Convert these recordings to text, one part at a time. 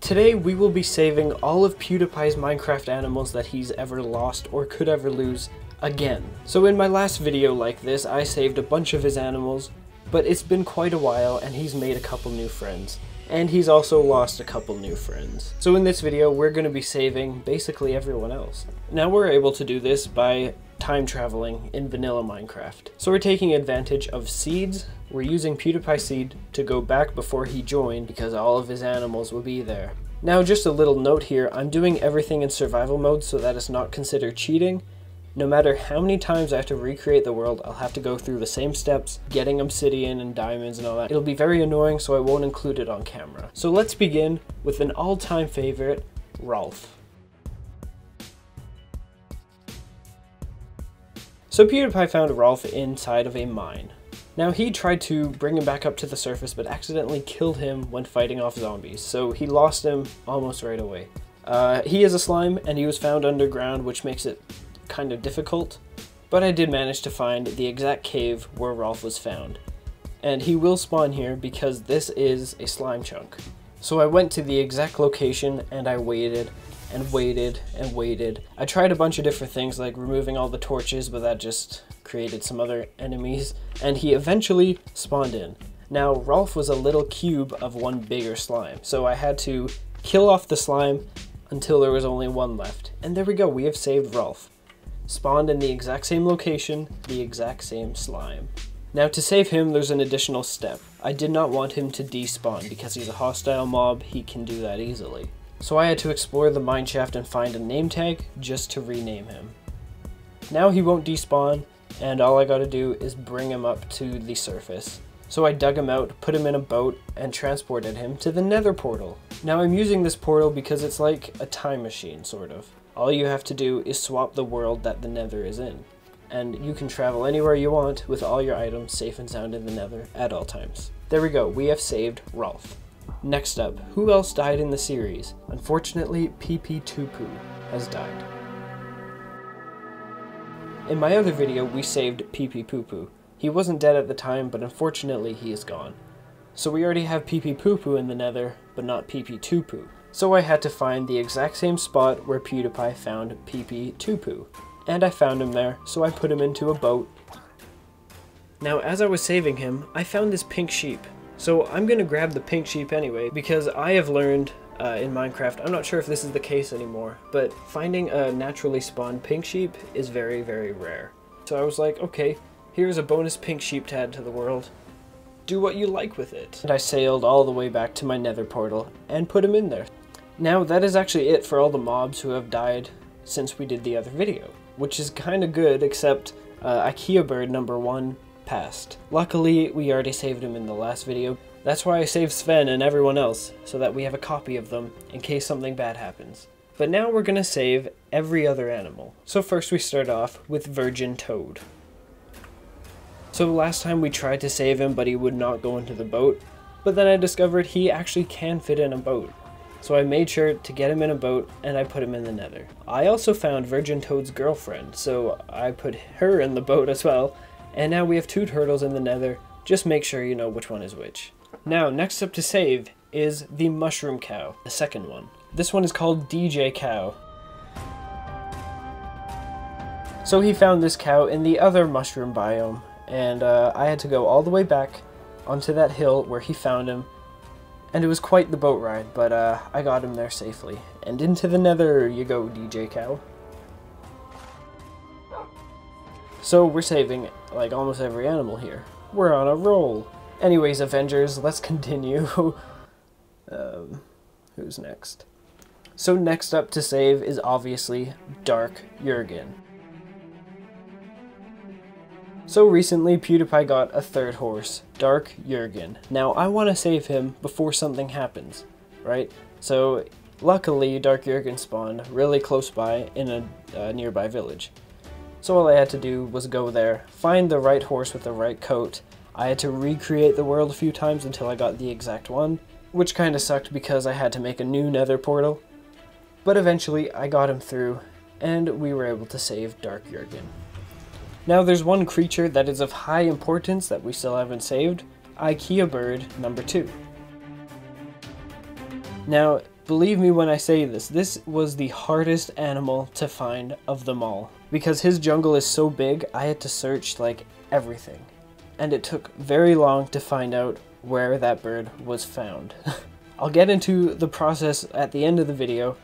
Today we will be saving all of PewDiePie's Minecraft animals that he's ever lost or could ever lose again. So in my last video like this, I saved a bunch of his animals, but it's been quite a while and he's made a couple new friends. And he's also lost a couple new friends. So in this video, we're going to be saving basically everyone else. Now we're able to do this by time traveling in vanilla Minecraft. So we're taking advantage of seeds. We're using PewDiePie seed to go back before he joined because all of his animals will be there. Now just a little note here, I'm doing everything in survival mode so that it's not considered cheating. No matter how many times I have to recreate the world, I'll have to go through the same steps, getting obsidian and diamonds and all that. It'll be very annoying, so I won't include it on camera. So let's begin with an all-time favorite, Rolf. So PewDiePie found Rolf inside of a mine. Now he tried to bring him back up to the surface, but accidentally killed him when fighting off zombies, so he lost him almost right away. He is a slime, and he was found underground, which makes it kind of difficult, but I did manage to find the exact cave where Rolf was found. And he will spawn here because this is a slime chunk. So I went to the exact location and I waited and waited and waited. I tried a bunch of different things like removing all the torches, but that just created some other enemies, and he eventually spawned in. Now Rolf was a little cube of one bigger slime, so I had to kill off the slime until there was only one left. And there we go, we have saved Rolf. Spawned in the exact same location, the exact same slime. Now to save him, there's an additional step. I did not want him to despawn because he's a hostile mob, he can do that easily. So I had to explore the mineshaft and find a name tag just to rename him. Now he won't despawn, and all I gotta do is bring him up to the surface. So I dug him out, put him in a boat, and transported him to the nether portal. Now I'm using this portal because it's like a time machine, sort of. All you have to do is swap the world that the nether is in, and you can travel anywhere you want with all your items safe and sound in the nether at all times. There we go, we have saved Rolf. Next up, who else died in the series? Unfortunately, PP2Poo has died. In my other video, we saved PP2Poo. He wasn't dead at the time, but unfortunately he is gone. So we already have PP2Poo in the nether, but not PP2Poo. So I had to find the exact same spot where PewDiePie found PP2Poo. And I found him there, so I put him into a boat. Now as I was saving him, I found this pink sheep. So I'm gonna grab the pink sheep anyway, because I have learned in Minecraft, I'm not sure if this is the case anymore, but finding a naturally spawned pink sheep is very, very rare. So I was like, okay, here's a bonus pink sheep to add to the world. Do what you like with it. And I sailed all the way back to my nether portal and put him in there. Now that is actually it for all the mobs who have died since we did the other video, which is kind of good, except Ikea Bird number 1 passed. Luckily, we already saved him in the last video. That's why I saved Sven and everyone else, so that we have a copy of them in case something bad happens. But now we're gonna save every other animal. So first we start off with Virgin Toad. So last time we tried to save him, but he would not go into the boat, but then I discovered he actually can fit in a boat. So I made sure to get him in a boat, and I put him in the nether. I also found Virgin Toad's girlfriend, so I put her in the boat as well, and now we have 2 turtles in the nether. Just make sure you know which one is which. Now, next up to save is the Mushroom Cow, the second one. This one is called DJ Cow. So he found this cow in the other mushroom biome, and I had to go all the way back onto that hill where he found him. And it was quite the boat ride, but I got him there safely. And into the nether you go, DJ Cow. So we're saving like almost every animal here. We're on a roll. Anyways, Avengers, let's continue. Who's next? So next up to save is obviously Dark Joergen. So recently, PewDiePie got a third horse, Dark Joergen. Now, I want to save him before something happens, right? So, luckily, Dark Joergen spawned really close by in a nearby village. So all I had to do was go there, find the right horse with the right coat. I had to recreate the world a few times until I got the exact one, which kind of sucked because I had to make a new nether portal. But eventually, I got him through, and we were able to save Dark Joergen. Now there's one creature that is of high importance that we still haven't saved, Ikea Bird number 2. Now, Believe me when I say this, this was the hardest animal to find of them all. Because his jungle is so big, I had to search like everything. And it took very long to find out where that bird was found. I'll get into the process at the end of the video,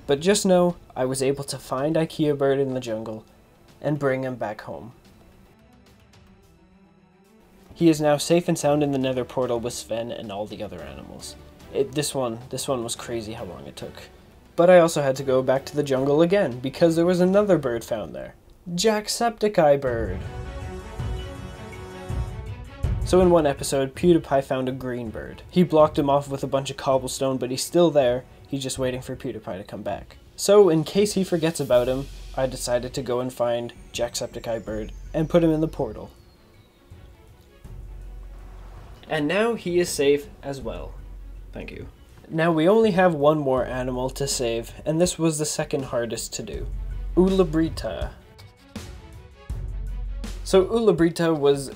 but just know I was able to find Ikea Bird in the jungle and bring him back home. He is now safe and sound in the nether portal with Sven and all the other animals. This one was crazy how long it took. But I also had to go back to the jungle again because there was another bird found there. Jacksepticeye Bird. So in one episode, PewDiePie found a green bird. He blocked him off with a bunch of cobblestone, but he's still there. He's just waiting for PewDiePie to come back. So in case he forgets about him, I decided to go and find Jacksepticeye Bird and put him in the portal. And now he is safe as well. Thank you. Now we only have one more animal to save, and this was the second hardest to do. Ulla Britta. So Ulla Britta was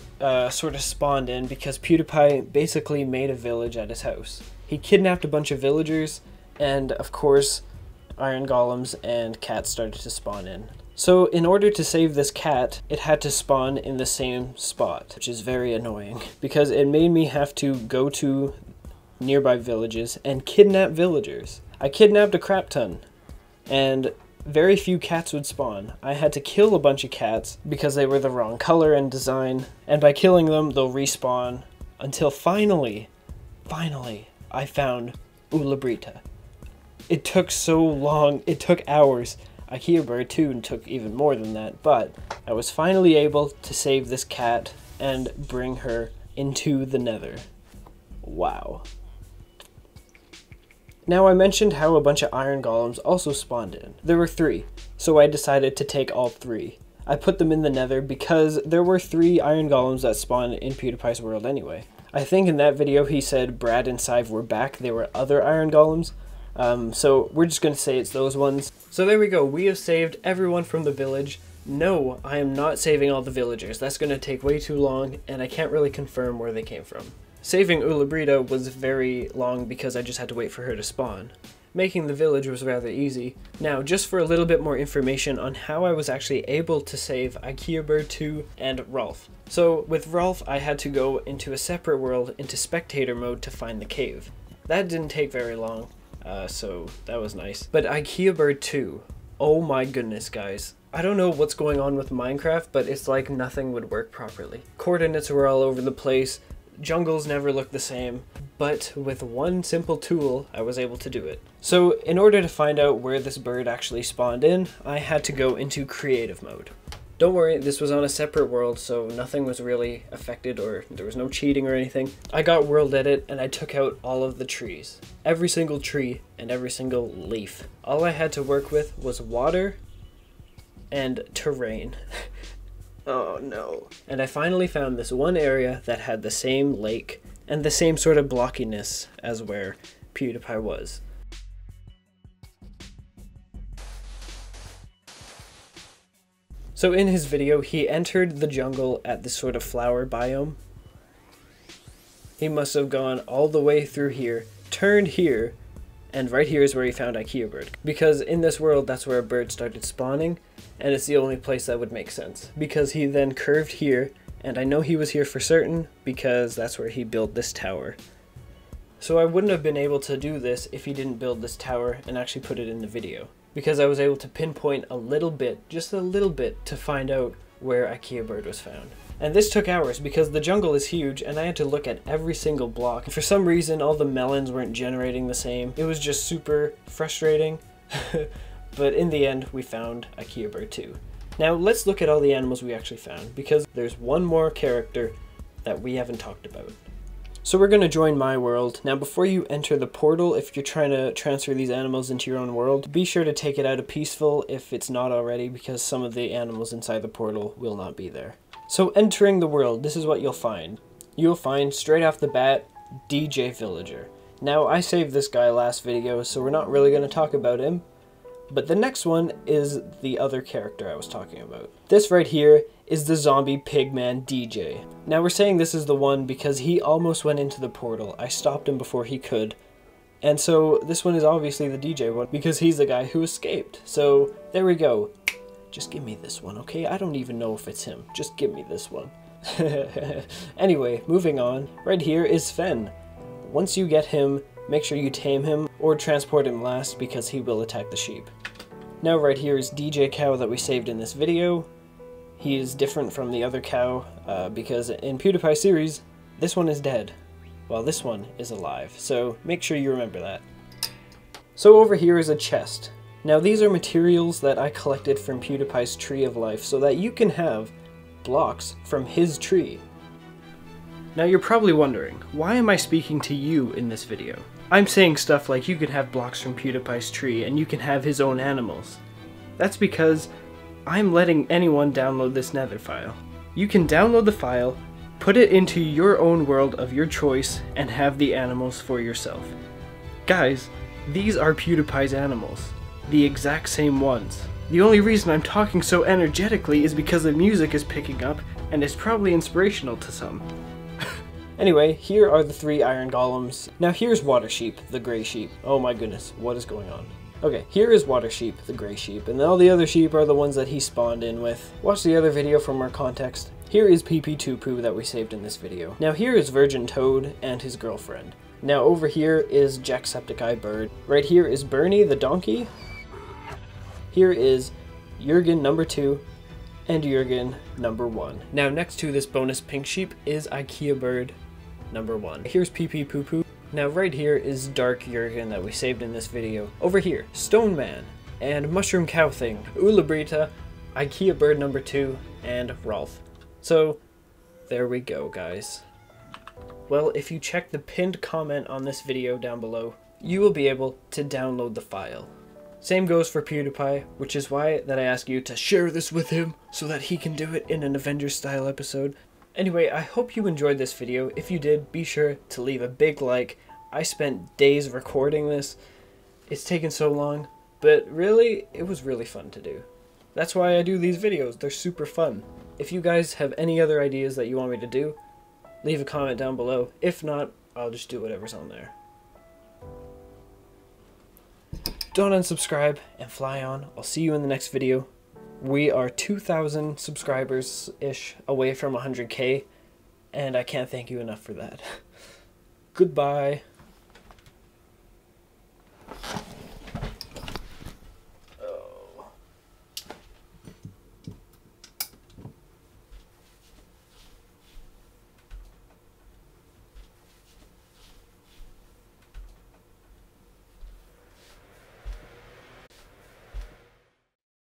sort of spawned in because PewDiePie basically made a village at his house. He kidnapped a bunch of villagers, and of course, iron golems and cats started to spawn in. So in order to save this cat, it had to spawn in the same spot, which is very annoying because it made me have to go to nearby villages and kidnap villagers. I kidnapped a crap ton, and very few cats would spawn. I had to kill a bunch of cats because they were the wrong color and design, and by killing them, they'll respawn until finally, I found Ulla Britta. It took so long, it took hours. Ikea Bird too took even more than that, but I was finally able to save this cat and bring her into the nether. Wow. Now I mentioned how a bunch of iron golems also spawned in. There were 3, so I decided to take all 3. I put them in the nether because there were 3 iron golems that spawned in PewDiePie's world anyway. I think in that video he said Brad and Sive were back, they were other iron golems. So we're just going to say it's those ones. So there we go, we have saved everyone from the village. No, I am not saving all the villagers. That's going to take way too long, and I can't really confirm where they came from. Saving Ulla Britta was very long because I just had to wait for her to spawn. Making the village was rather easy. Now, just for a little bit more information on how I was actually able to save Ikea Bird 2 and Rolf. So, with Rolf, I had to go into a separate world, into spectator mode to find the cave. That didn't take very long, so that was nice. But Ikea Bird 2, oh my goodness, guys. I don't know what's going on with Minecraft, but it's like nothing would work properly. Coordinates were all over the place. Jungles never look the same, but with one simple tool, I was able to do it. So in order to find out where this bird actually spawned in, I had to go into creative mode. Don't worry, this was on a separate world, so nothing was really affected or there was no cheating or anything. I got world edit and I took out all of the trees. Every single tree and every single leaf. All I had to work with was water and terrain. Oh no. And I finally found this one area that had the same lake and the same sort of blockiness as where PewDiePie was. So in his video, he entered the jungle at this sort of flower biome. He must have gone all the way through here, turned here, and right here is where he found Ikea Bird. Because in this world, that's where a bird started spawning, and it's the only place that would make sense. Because he then curved here, and I know he was here for certain, because that's where he built this tower. So I wouldn't have been able to do this if he didn't build this tower and actually put it in the video. Because I was able to pinpoint a little bit, just a little bit, to find out where Ikea Bird was found. And this took hours because the jungle is huge and I had to look at every single block. And for some reason, all the melons weren't generating the same. It was just super frustrating. But in the end, we found Ikea Bird 2. Now let's look at all the animals we actually found because there's one more character that we haven't talked about. So we're going to join my world. Now before you enter the portal, if you're trying to transfer these animals into your own world, be sure to take it out of peaceful if it's not already because some of the animals inside the portal will not be there. So entering the world, this is what you'll find. You'll find straight off the bat, DJ Villager. Now I saved this guy last video, so we're not really going to talk about him. But the next one is the other character I was talking about. This right here is the zombie pigman DJ. Now we're saying this is the one because he almost went into the portal. I stopped him before he could, And so this one is obviously the DJ one because he's the guy who escaped. So there we go. Just give me this one, okay? I don't even know if it's him. Just give me this one. Anyway, moving on. Right here is Sven. Once you get him, make sure you tame him or transport him last because he will attack the sheep. Now right here is DJ Cow that we saved in this video. He is different from the other cow because in PewDiePie series, this one is dead, while this one is alive. So make sure you remember that. So over here is a chest. Now these are materials that I collected from PewDiePie's Tree of Life so that you can have blocks from his tree. Now you're probably wondering, why am I speaking to you in this video? I'm saying stuff like you can have blocks from PewDiePie's tree and you can have his own animals. That's because I'm letting anyone download this nether file. You can download the file, put it into your own world of your choice, and have the animals for yourself. Guys, these are PewDiePie's animals. The exact same ones. The only reason I'm talking so energetically is because the music is picking up, and it's probably inspirational to some. Anyway, here are the 3 iron golems. Now here's Water Sheep, the gray sheep. Oh my goodness, what is going on? Okay, here is Water Sheep, the gray sheep, and all the other sheep are the ones that he spawned in with. Watch the other video for more context. Here is PP2Poo that we saved in this video. Now here is Virgin Toad and his girlfriend. Now over here is Jacksepticeye Bird. Right here is Bernie the donkey. Here is Joergen number 2 and Joergen number 1. Now next to this bonus pink sheep is Ikea Bird number 1. Here's PP Poo Poo. Now right here is Dark Joergen that we saved in this video. Over here, Stone Man and Mushroom Cow Thing, Ulla Britta, Ikea Bird number 2, and Rolf. So there we go, guys. Well, if you check the pinned comment on this video down below, you will be able to download the file. Same goes for PewDiePie, which is why that I ask you to share this with him so that he can do it in an Avengers style episode. Anyway, I hope you enjoyed this video. If you did, be sure to leave a big like. I spent days recording this. It's taken so long, but really, it was really fun to do. That's why I do these videos. They're super fun. If you guys have any other ideas that you want me to do, leave a comment down below. If not, I'll just do whatever's on there. Don't unsubscribe and fly on. I'll see you in the next video. We are 2,000 subscribers-ish away from 100K, and I can't thank you enough for that. Goodbye.